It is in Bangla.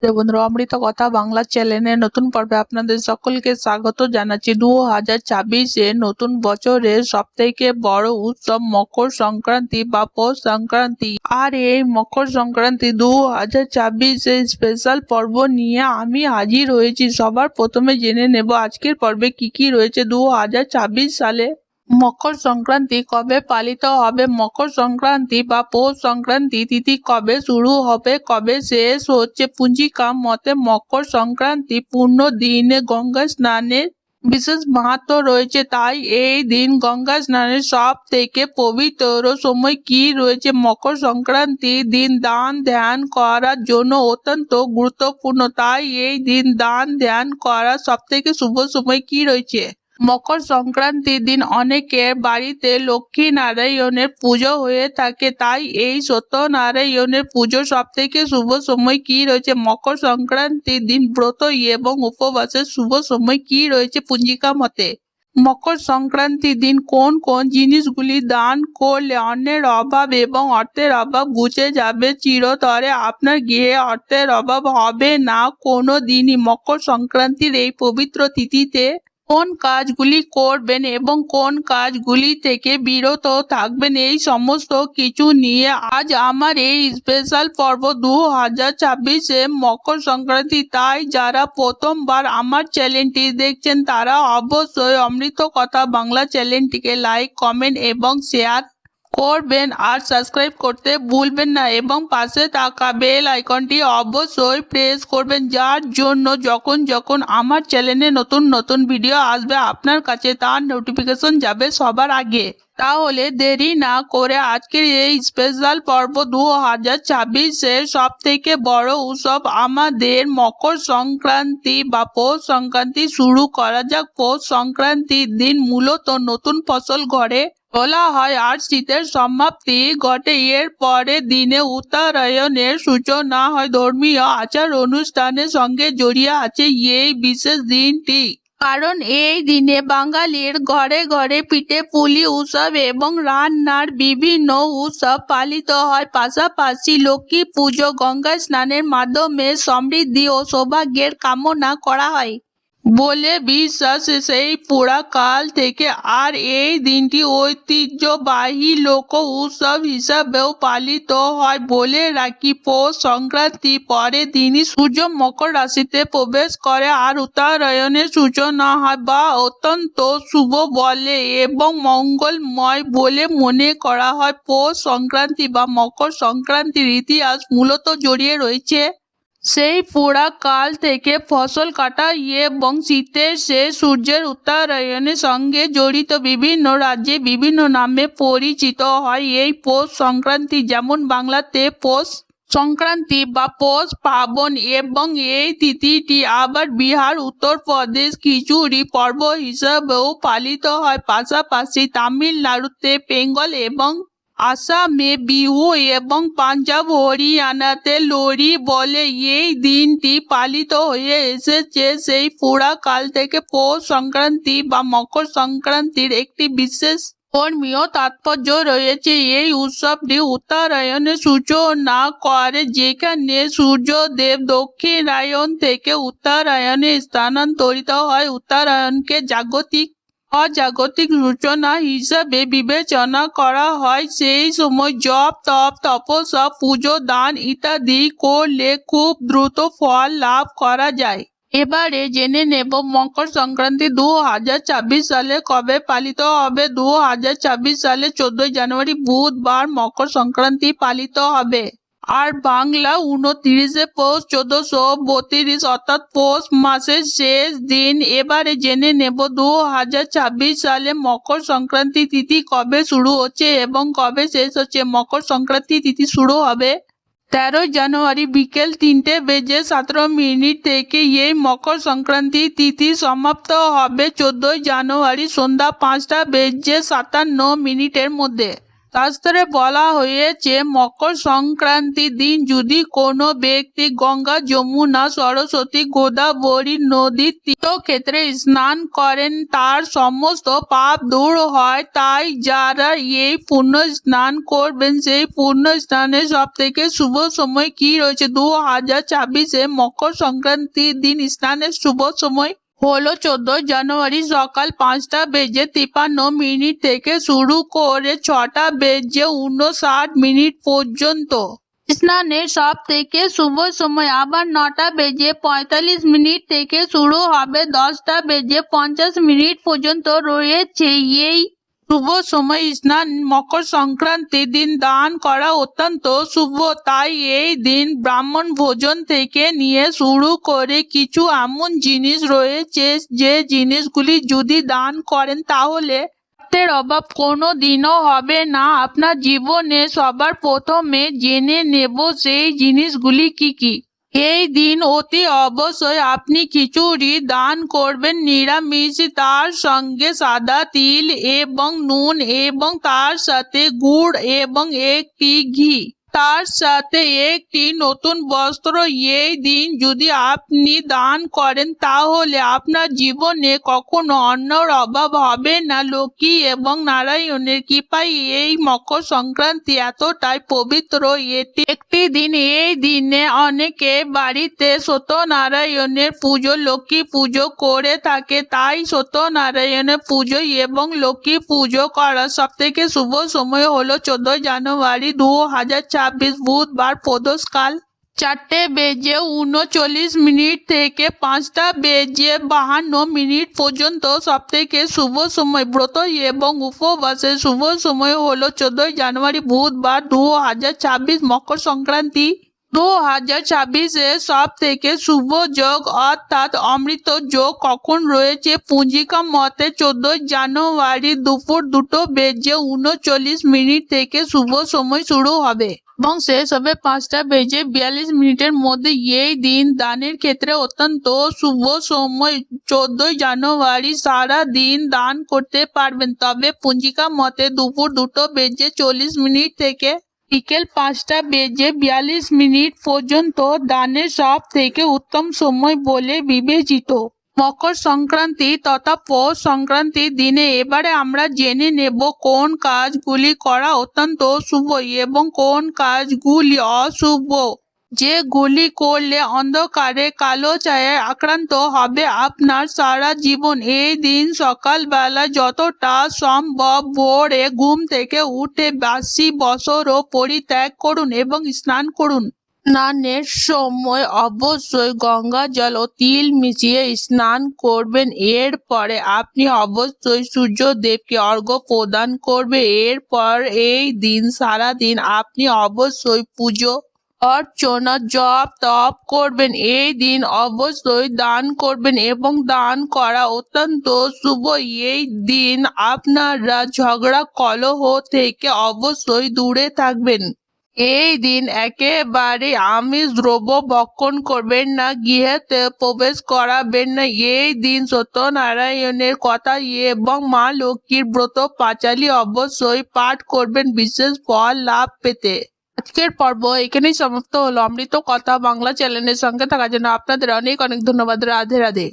বন্ধুরা, অমৃত কথা বাংলা চ্যানেলের নতুন পর্বে আপনাদের সকলকে স্বাগত জানাচ্ছি। 2026 নতুন বছরের সব থেকে বড় উৎসব মকর সংক্রান্তি বা পৌষ সংক্রান্তি। আর এই মকর সংক্রান্তি 2026 স্পেশাল পর্ব নিয়ে আমি হাজির হয়েছি। সবার প্রথমে জেনে নেব আজকের পর্বে কি কি রয়েছে 2026 সালে। মকর সংক্রান্তি কবে পালিত হবে, মকর সংক্রান্তি বা পৌষ সংক্রান্তি তিথি কবে শুরু হবে, কবে শেষ হচ্ছে। পঞ্জিকা মতে মকর সংক্রান্তি পূর্ণ দিনে গঙ্গা স্নানের বিশেষ মাহাত্ম্য রয়েছে, তাই এই দিন গঙ্গা স্নানের সব থেকে পবিত্র সময় কি রয়েছে। মকর সংক্রান্তির দিন দান ধ্যান করার জন্য অত্যন্ত গুরুত্বপূর্ণ, তাই এই দিন দান ধ্যান করার সব থেকে শুভ সময় কি রয়েছে। মকর সংক্রান্তির দিন অনেকের বাড়িতে লক্ষ্মী নারায়ণের পুজো হয়ে থাকে, তাই এই সত্যনারায়ণের পুজো সব থেকে শুভ সময় কি রয়েছে। মকর সংক্রান্তির দিন ব্রত এবং উপবাসের শুভ সময় কি রয়েছে পঞ্জিকা মতে। মকর সংক্রান্তির দিন কোন কোন জিনিসগুলি দান করলে অন্যের অভাব এবং অর্থের অভাব ঘুচে যাবে চিরতরে, আপনার গৃহে অর্থের অভাব হবে না কোনো দিনই। মকর সংক্রান্তির এই পবিত্র তিথিতে কোন কাজগুলি করবেন এবং কোন কাজগুলি থেকে বিরত থাকবেন, এই সমস্ত কিছু নিয়ে আজ আমার এই স্পেশাল পর্ব 2026 মকর সংক্রান্তি। তাই যারা প্রথমবার আমার চ্যানেলটি দেখছেন তারা অবশ্যই অমৃত কথা বাংলা চ্যানেলটিকে লাইক কমেন্ট এবং শেয়ার করবেন আর সাবস্ক্রাইব করতে ভুলবেন না, এবং পাশে থাকা বেল আইকনটি অবশ্যই প্রেস করবেন, যার জন্য যখন যখন আমার চ্যানেলে নতুন নতুন ভিডিও আসবে আপনার কাছে তার নোটিফিকেশন যাবে সবার আগে। তাহলে দেরি না করে আজকের এই স্পেশাল পর্ব 2026 সব থেকে বড় উৎসব আমাদের মকর সংক্রান্তি বা পৌষ সংক্রান্তি শুরু করা যাক। পৌষ সংক্রান্তির দিন মূলত নতুন ফসল ঘরে তোলা হয় আর শীতের সমাপ্তি ঘটে। এর পরের দিনে উত্তরায়ণের সূচনা হয়। ধর্মীয় আচার অনুষ্ঠানের সঙ্গে জড়িয়ে আছে এই বিশেষ দিনটি, কারণ এই দিনে বাঙালির ঘরে ঘরে পিঠে পুলি উৎসব এবং রান্নার বিভিন্ন উৎসব পালিত হয়। পাশাপাশি লক্ষ্মী পুজো, গঙ্গা স্নানের মাধ্যমে সমৃদ্ধি ও সৌভাগ্যের কামনা করা হয় বলে বিশ্বাস সেই পুরাকাল থেকে। আর এই দিনটি ঐতিহ্যবাহী লোক উৎসব হিসাবেও পালিত হয়। বলে রাখি, পৌষ সংক্রান্তি পরে দিনই সূর্য মকর রাশিতে প্রবেশ করে আর উত্তরায়ণের সূচনা হয়, বা অত্যন্ত শুভ বলে এবং মঙ্গলময় বলে মনে করা হয়। পৌষ সংক্রান্তি বা মকর সংক্রান্তির ইতিহাস মূলত জড়িয়ে রয়েছে সেই পুরাকাল থেকে ফসল কাটা এবং শীতের শেষ সূর্যের উত্তরায়ণের সঙ্গে জড়িত। বিভিন্ন রাজ্যে বিভিন্ন নামে পরিচিত হয় এই পৌষ সংক্রান্তি, যেমন বাংলাতে পৌষ সংক্রান্তি বা পৌষ পার্বণ, এবং এই তিথিটি আবার বিহার, উত্তরপ্রদেশ খিচুড়ি পর্ব হিসাবেও পালিত হয়। পাশাপাশি তামিলনাড়ুতে বেঙ্গল এবং আসামে বিহু এবং পাঞ্জাব হরিয়ানাতে লোহড়ি বলে এই দিনটি পালিত হয়ে এসেছে সেই পুরাকাল থেকে। পৌষ সংক্রান্তি বা মকর সংক্রান্তির একটি বিশেষ ধর্মীয় তাৎপর্য রয়েছে। এই উৎসবটি উত্তরায়ণের সূচনা করে, যেখানে সূর্যদেব দক্ষিণায়ন থেকে উত্তরায়ণে স্থানান্তরিত হয়। উত্তরায়ণকে অজাগতিক সূচনা হিসাবে বিবেচনা করা হয়। সেই সময় জপ তপ তপস্যা পুজো দান ইত্যাদি করলে খুব দ্রুত ফল লাভ করা যায়। এবারে জেনে নেব মকর সংক্রান্তি 2026 সালে কবে পালিত হবে। 2026 সালে 14 জানুয়ারি বুধবার মকর সংক্রান্তি পালিত হবে, আর বাংলা 29 পৌষ 1432 অর্থাৎ পৌষ মাসের শেষ দিন। এবারে জেনে নেব 2026 সালে মকর সংক্রান্তি তিথি কবে শুরু হচ্ছে এবং কবে শেষ হচ্ছে। মকর সংক্রান্তি তিথি শুরু হবে 13 জানুয়ারি বিকেল 3:17 থেকে। এই মকর সংক্রান্তি তিথি সমাপ্ত হবে 14 জানুয়ারি সন্ধ্যা 5:57 মধ্যে। শাস্ত্রে বলা হয়েছে মকর সংক্রান্তির দিন যদি কোনো ব্যক্তি গঙ্গা, যমুনা, সরস্বতী, গোদাবরী নদীর তীর্থক্ষেত্রে স্নান করেন তার সমস্ত পাপ দূর হয়। তাই যারা এই পুণ্য স্নান করবেন সেই পুণ্য স্নানের সব থেকে শুভ সময় কি রয়েছে? 2026 মকর সংক্রান্তির দিন স্নানের শুভ সময় হলো 14 জানুয়ারি সকাল 5:53 থেকে শুরু করে 6:59 পর্যন্ত। স্নানের সব থেকে শুভ সময় আবার 9:45 থেকে শুরু হবে, 10:50 পর্যন্ত রয়েছে। এই শুভ সময় স্নান মকর সংক্রান্তির দিন দান করা অত্যন্ত শুভ। তাই এই দিন ব্রাহ্মণ ভোজন থেকে নিয়ে শুরু করে কিছু এমন জিনিস রয়েছে যে জিনিসগুলি যদি দান করেন তাহলে অর্থের অভাব কোনো দিনও হবে না আপনার জীবনে। সবার প্রথমে জেনে নেব সেই জিনিসগুলি কি কি। এই দিন অতি অবশ্যই আপনি খিচুড়ি দান করবেন নিরামিষ, তার সঙ্গে সাদা তিল এবং নুন এবং তার সাথে গুড় এবং একটি ঘি, তার সাথে একটি নতুন বস্ত্র। এই দিন যদি আপনি দান করেন তাহলে আপনার জীবনে কখনো অন্যর অভাব হবে না। লক্ষ্মী এবং নারায়ণের কৃপায় এই মকর সংক্রান্তি এতটাই পবিত্র। এটি একটি দিন, এই দিনে অনেকে বাড়িতে সত্যনারায়ণের পুজো, লক্ষ্মী পুজো করে থাকে। তাই সত্যনারায়ণের পুজো এবং লক্ষ্মী পুজো করার সব থেকে শুভ সময় হলো 14 জানুয়ারি 2026 বুধবার প্রদোষকাল 4:39 থেকে 5:52 পর্যন্ত। সব থেকে শুভ সময় ব্রত এবং উপবাসের শুভ সময় হলো 14 জানুয়ারি বুধবার 2026 মকর সংক্রান্তি 2026 সব থেকে শুভ যোগ অর্থাৎ অমৃত যোগ কখন রয়েছে? পঞ্জিকা মতে 14 জানুয়ারি দুপুর 2:39 থেকে শুভ সময় শুরু হবে এবং শেষ হবে 5:42 মধ্যে। এই দিন দানের ক্ষেত্রে অত্যন্ত শুভ সময়। 14 জানুয়ারি সারা দিন দান করতে পারবেন, তবে পঞ্জিকা মতে দুপুর 2:40 থেকে বিকেল 5:42 পর্যন্ত দানের সব থেকে উত্তম সময় বলে বিবেচিত। মকর সংক্রান্তি তথা পৌষ সংক্রান্তির দিনে এবারে আমরা জেনে নেব কোন কাজগুলি করা অত্যন্ত শুভ এবং কোন কাজগুলি অশুভ, যেগুলি করলে অন্ধকারে কালো ছায়ায় আক্রান্ত হবে আপনার সারা জীবন। এই দিন সকালবেলা যতটা সম্ভব ভোরে ঘুম থেকে উঠে বাসি বস্ত্র পরিত্যাগ করুন এবং স্নান করুন। স্নানের সময় অবশ্যই গঙ্গা জল ও তিল মিশিয়ে স্নান করবেন। এরপরে আপনি অবশ্যই সূর্যদেবকে অর্ঘ্য প্রদান করবে। এরপর এই দিন সারাদিন আপনি অবশ্যই পুজো অর্চনা জপ তপ করবেন। এই দিন অবশ্যই দান করবেন এবং দান করা অত্যন্ত শুভ। এই দিন আপনারা ঝগড়া কলহ থেকে অবশ্যই দূরে থাকবেন। এই দিন একেবারে আমিষ দ্রব্য ভক্ষণ করবেন না, গৃহেতে প্রবেশ করাবেন না। এই দিন সত্যনারায়ণের কথা এবং মা লক্ষ্মীর ব্রত পাঁচালী অবশ্যই পাঠ করবেন বিশেষ ফল লাভ পেতে। আজকের পর্ব এখানেই সমাপ্ত হলো। অমৃত কথা বাংলা চ্যানেলের সঙ্গে থাকার জন্য আপনাদের অনেক অনেক ধন্যবাদ। রাধে রাধে।